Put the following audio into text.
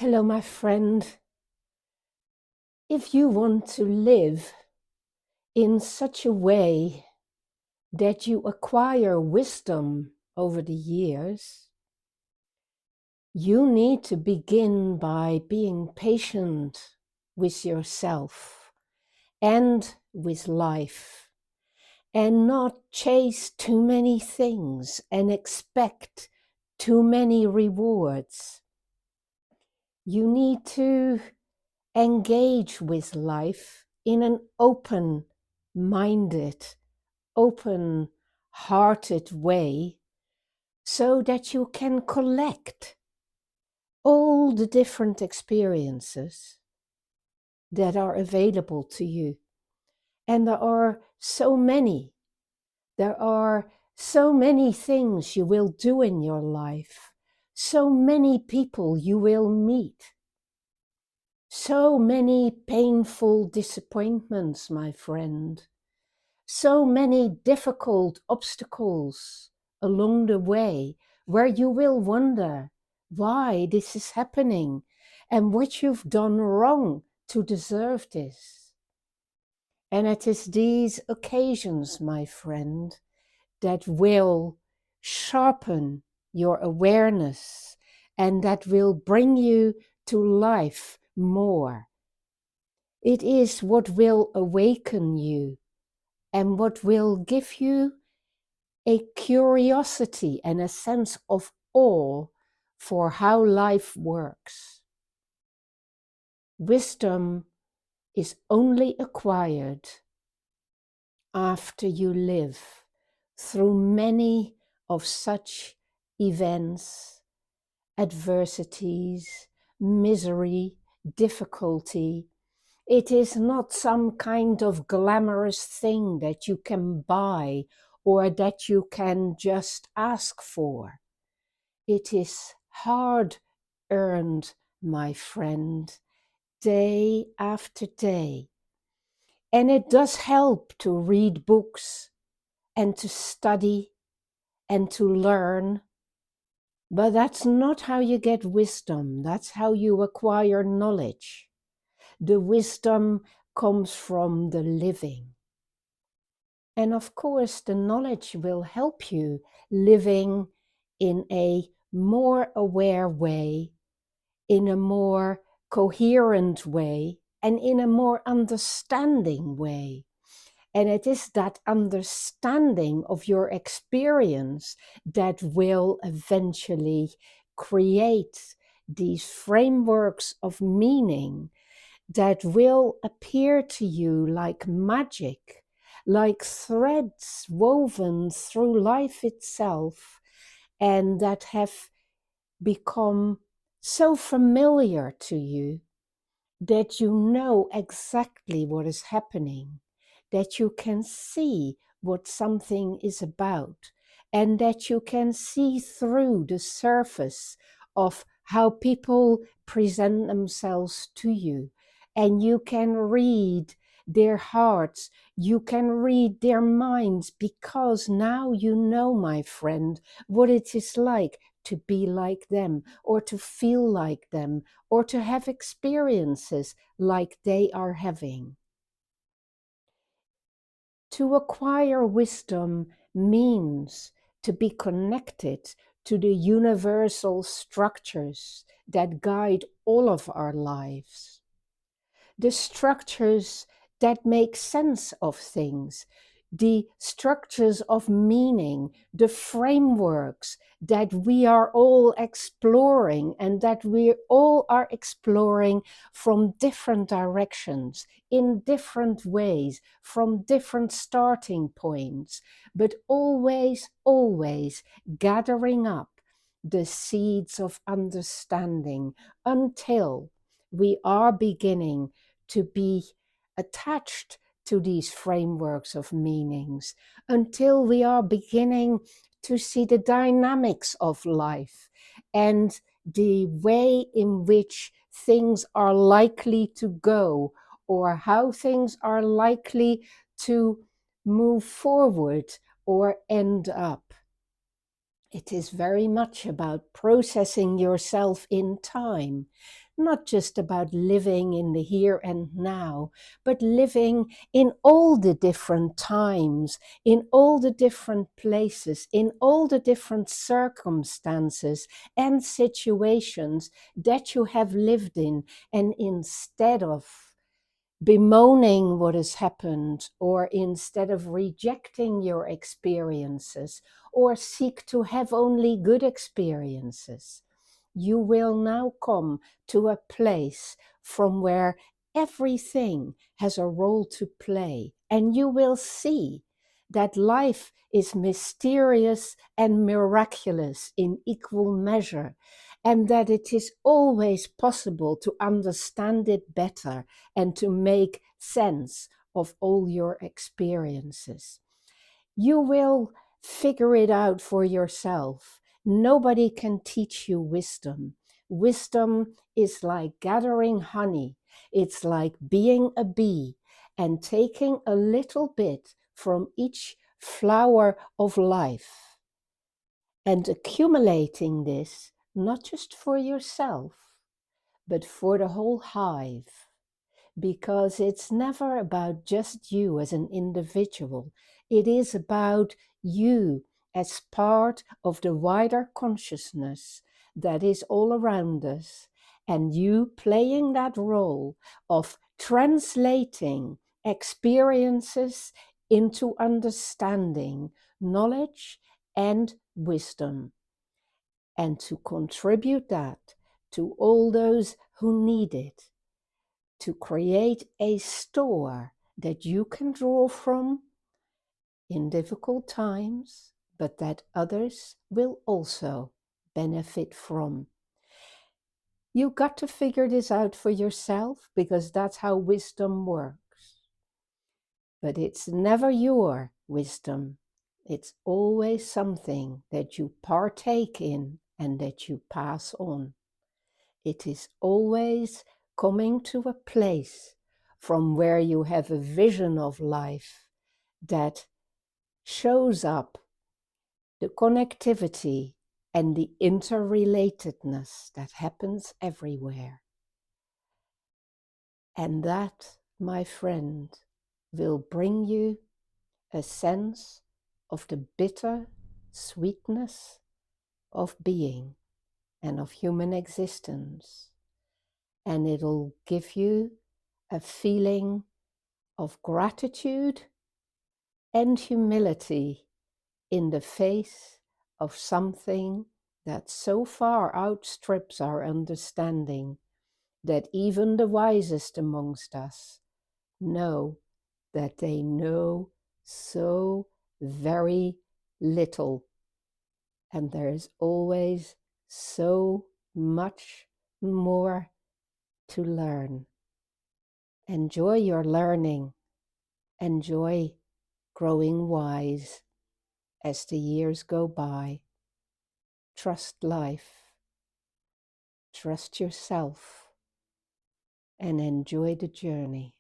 Hello, my friend. If you want to live in such a way that you acquire wisdom over the years, you need to begin by being patient with yourself and with life, and not chase too many things and expect too many rewards. You need to engage with life in an open-minded, open-hearted way so that you can collect all the different experiences that are available to you. And there are so many. There are so many things you will do in your life, so many people you will meet. So many painful disappointments, my friend. So many difficult obstacles along the way where you will wonder why this is happening and what you've done wrong to deserve this. And it is these occasions, my friend, that will sharpen your awareness and that will bring you to life more. It is what will awaken you and what will give you a curiosity and a sense of awe for how life works. Wisdom is only acquired after you live through many of such events, adversities, misery, difficulty. It is not some kind of glamorous thing that you can buy or that you can just ask for. It is hard earned, my friend, day after day. And it does help to read books and to study and to learn. But that's not how you get wisdom. That's how you acquire knowledge. The wisdom comes from the living. And of course, the knowledge will help you living in a more aware way, in a more coherent way, and in a more understanding way. And it is that understanding of your experience that will eventually create these frameworks of meaning that will appear to you like magic, like threads woven through life itself, and that have become so familiar to you that you know exactly what is happening, that you can see what something is about, and that you can see through the surface of how people present themselves to you. And you can read their hearts, you can read their minds, because now you know, my friend, what it is like to be like them, or to feel like them, or to have experiences like they are having. To acquire wisdom means to be connected to the universal structures that guide all of our lives. The structures that make sense of things, the structures of meaning, the frameworks that we are all exploring and that we all are exploring from different directions, in different ways, from different starting points, but always, always gathering up the seeds of understanding until we are beginning to be attached to these frameworks of meanings, until we are beginning to see the dynamics of life and the way in which things are likely to go, or how things are likely to move forward or end up. It is very much about processing yourself in time, not just about living in the here and now, but living in all the different times, in all the different places, in all the different circumstances and situations that you have lived in. And instead of bemoaning what has happened, or instead of rejecting your experiences, or seek to have only good experiences, you will now come to a place from where everything has a role to play, and you will see that life is mysterious and miraculous in equal measure, and that it is always possible to understand it better and to make sense of all your experiences. You will figure it out for yourself. Nobody can teach you wisdom. Wisdom is like gathering honey. It's like being a bee and taking a little bit from each flower of life and accumulating this not just for yourself, but for the whole hive. Because it's never about just you as an individual. It is about you as part of the wider consciousness that is all around us, and you playing that role of translating experiences into understanding, knowledge, and wisdom, and to contribute that to all those who need it, to create a store that you can draw from in difficult times, but that others will also benefit from. You got to figure this out for yourself, because that's how wisdom works. But it's never your wisdom. It's always something that you partake in and that you pass on. It is always coming to a place from where you have a vision of life that shows up the connectivity and the interrelatedness that happens everywhere. And that, my friend, will bring you a sense of the bitter sweetness of being and of human existence. And it'll give you a feeling of gratitude and humility in the face of something that so far outstrips our understanding that even the wisest amongst us know that they know so very little. And there is always so much more to learn. Enjoy your learning. Enjoy growing wise as the years go by. Trust life. Trust yourself. And enjoy the journey.